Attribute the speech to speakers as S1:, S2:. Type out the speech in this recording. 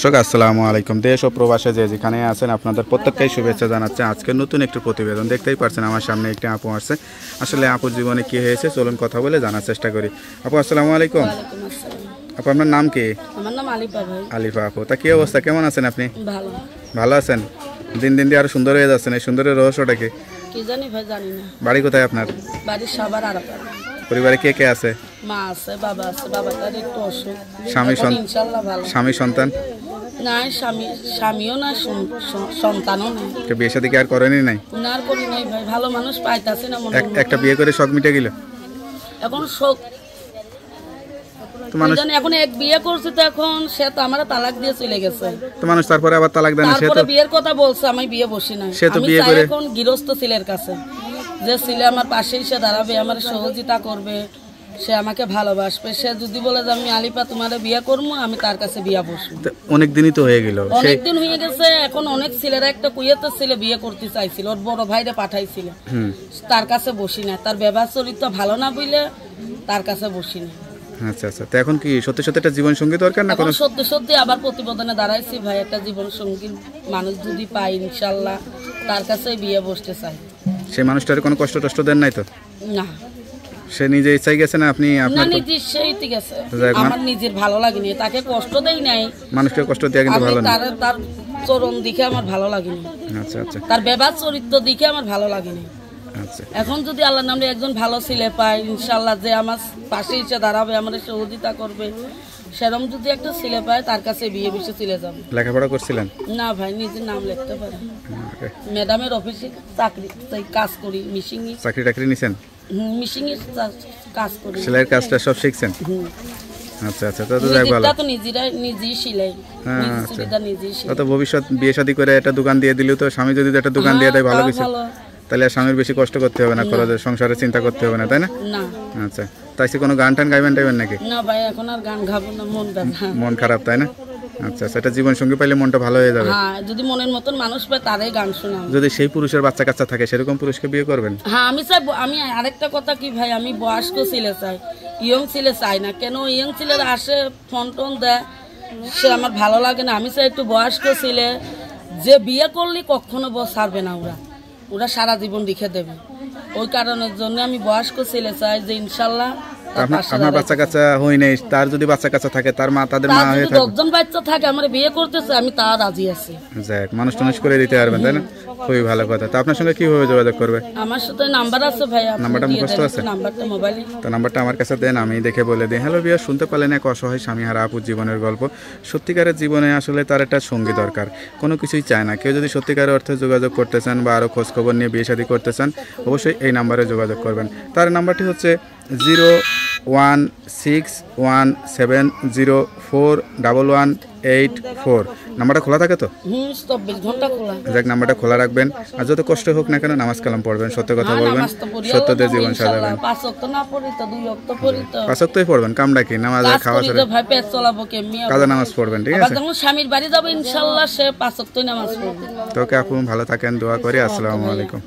S1: দর্শক আসসালামু আলাইকুম। দেশ ও প্রবাসে যে যেখানে আছেন আপনাদের প্রত্যেককেই শুভেচ্ছা জানাচ্ছে। আজকে নতুন একটি প্রতিবেদন দেখতেই পাচ্ছেন আমার সামনে একটি আপু আসছে। আসলে আপুর জীবনে কি হয়েছে চলুন কথা বলে জানার চেষ্টা করি। আপু আসসালামু আলাইকুম। আপু আপনার নাম কি?
S2: আমার নাম আলিফা ভাই।
S1: আলিফা আপু, তা কি অবস্থা, কেমন আছেন আপনি?
S2: ভালো।
S1: ভালো আছেন? দিন দিন দিয়ে আরো সুন্দর হয়ে যাচ্ছেন, এই সুন্দরের রহস্যটা কি?
S2: কি জানি ভাই, জানি না।
S1: বাড়ি কোথায় আপনার?
S2: বাড়ির সবার আলাদা।
S1: পরিবারে কে কে আছে?
S2: মা আছে, বাবা আছে, বাবাটার একটু অসুখ।
S1: ইনশাআল্লাহ ভালো। স্বামী সন্তান?
S2: না, স্বামীও না, সন্তানও নাই।
S1: বিয়ে শাদী কি আর করেনি? নাই
S2: না, আর করি নাই ভাই, ভালো মানুষ পাইতাছি না। মনে
S1: একটা বিয়ে করে শখ মিটে গেল,
S2: এখন শোক মানুষ এখন এক বিয়ে করছে, তো এখন সে তো আমার তালাক দিয়ে চলে গেছে। তো মানুষ তারপরে আবার তালাক দেন, সে তো বিয়ের কথা বলছে, আমি বিয়ে বসি না। সে তো বিয়ে করে এখন গৃহস্থ ছেলের কাছে, যে ছেলে আমার পাশে এসে দাঁড়াবে, আমার সহযোগিতা করবে, সে আমাকে ভালোবাসবে। সে যদি বলে যে আমি আলিফা তোমারে বিয়ে করবো, আমি তার কাছে বিয়ে বসবো।
S1: অনেক দিনই তো হয়ে গেল,
S2: অনেকদিন হয়ে গেছে। এখন অনেক ছেলেরা, একটা কুয়েতের ছেলে বিয়ে করতে চাইছিল, ওর বড় ভাইরে পাঠাইছিল, তার কাছে বসি না। তার ব্যবহার চরিত্র ভালো না বলে তার কাছে বসি না।
S1: আচ্ছা আচ্ছা, তো এখন কি সত্যি সত্যি একটা জীবন সঙ্গী দরকার না?
S2: এখন সত্যি সত্যি আবার প্রতিবেদনে দাঁড়াইছি ভাই, একটা জীবন সঙ্গী মানুষ যদি পাই ইনশাল্লাহ তার কাছে বিয়ে বসতে চাই।
S1: সেই মানুষটার কোনো কষ্ট টষ্ট দেন নাই তো? না, সে নিজে ইচ্ছাই গেছে না? আপনি আপনার নিজে সেই ঠিক আছে,
S2: আমার নিজের ভালো লাগেনি, তাকে কষ্ট দেই নাই।
S1: মানুষকে কষ্ট দেয়া কিন্তু ভালো না।
S2: তার চরণ দিকে আমার ভালো লাগেনি।
S1: আচ্ছা আচ্ছা,
S2: তার ব্যবহার চরিত্র দিকে আমার ভালো লাগেনি। আচ্ছা, এখন যদি আল্লাহর নামে একজন ভালো ছেলে পাই ইনশাআল্লাহ, যে আমার পাশে এসে দাঁড়াবে, আমার সহযোগিতা করবে, সেরকম যদি একটা ছেলে পায় তার কাছে বিয়ে বসে চলে যাবে।
S1: লেখাপড়া করছিলেন?
S2: না ভাই, নিজের নাম লিখতে পারি, ম্যাডামের অফিসে চাকরি কাজ করি, মিশিং
S1: চাকরি টাকরি নিছেন?
S2: মিশিং এর কাজ করি,
S1: সেলাইয়ের কাজটা সব শিখছেন? আচ্ছা আচ্ছা, তো যাই ভালো,
S2: তো নিজেই সেলাই,
S1: তো ভবিষ্যৎ বিয়ে শাদী করে একটা দোকান দিয়ে দিলেও তো, স্বামী যদি একটা দোকান দিয়ে দেয় ভালো কিছু, তাহলে স্বামীর বেশি কষ্ট করতে হবে না, খরচের সংসারে চিন্তা করতে হবে না, তাই না? আচ্ছা, তাই সে কোনো গান টান গাইবেন টাইবেন নাকি?
S2: না ভাই, এখন আর গান গাবো না,
S1: মন খারাপ, তাই না? আচ্ছা, সেটা জীবন সঙ্গী পাইলে মনটা ভালো হয়ে যাবে।
S2: হ্যাঁ, যদি মনের মতন মানুষ পায় তারই গান শোনাবো।
S1: যদি সেই পুরুষের বাচ্চা কাচ্চা থাকে, সেরকম পুরুষকে বিয়ে করবেন?
S2: হ্যাঁ, আমি চাই। আমি আরেকটা কথা কি ভাই, আমি বয়স্ক ছেলে চাই, ইয়ং ছেলে চাই না। কেন ইয়ং ছেলেরা আসে ফোন টোন দেয়, সে আমার ভালো লাগে না। আমি চাই একটু বয়স্ক ছেলে, যে বিয়ে করলে কখনো ছাড়বে না, ওরা সারা জীবন রেখে দেবে। ওই কারণের জন্য আমি বয়স্ক ছেলে চাই, যে ইনশাল্লাহ
S1: আপনার বাচ্চা কাচ্চা হই নাই, তার যদি বাচ্চা কাচ্চা থাকে, তার মা, তাদের মা হয়ে থাকে,
S2: 10 জন বাচ্চা থাকে, আমার বিয়ে করতেছে, আমি তা রাজি আছি।
S1: যাক, মানুষ টানুষ করে দিতে পারবেন, তাই না? খুবই ভালো কথা। তো আপনার সঙ্গে কিভাবে যোগাযোগ করবে?
S2: আমার সাথে নাম্বার আছে ভাই,
S1: নাম্বারটা মুখস্থ আছে?
S2: নাম্বারটা মোবাইলে,
S1: তো নাম্বারটা আমার কাছে দেন, আমি দেখে বলে দিই। হ্যালো বিয়ার, শুনতে পেলেন এক অসহায় স্বামীহারা আপুর জীবনের গল্প। সত্যিকারের জীবনে আসলে তার একটা সঙ্গী দরকার, কোনো কিছুই চায় না। কেউ যদি সত্যিকারের অর্থে যোগাযোগ করতে চান বা আরও খোঁজখবর নিয়ে বিয়ে শাদী করতে চান, অবশ্যই এই নাম্বারে যোগাযোগ করবেন। তার নাম্বারটি হচ্ছে 01617041184। নাম্বারটা খোলা থাকে তো?
S2: 24 ঘন্টা খোলা।
S1: যাক, নাম্বারটা খোলা রাখবেন। আর যত কষ্ট হোক না কেন, নামাজ কালাম পড়বেন, সত্য কথা বলবেন, সত্যতে জীবন সাজাবেন।
S2: 5 ওয়াক্ত না পড়ি তো 2 ওয়াক্ত পড়ি তো।
S1: 5 ওয়াক্তই পড়বেন, কামটা কি? নামাজ আর খাওয়া ছাড়া
S2: ভাই পেট চালাবো কেমনে?
S1: কাজা নামাজ পড়বেন, ঠিক আছে?
S2: যখন স্বামীর বাড়ি যাব ইনশাআল্লাহ সে 5 ওয়াক্তই নামাজ পড়বে।
S1: তোকে আপু ভালো থাকেন, দোয়া করি। আসসালামু আলাইকুম।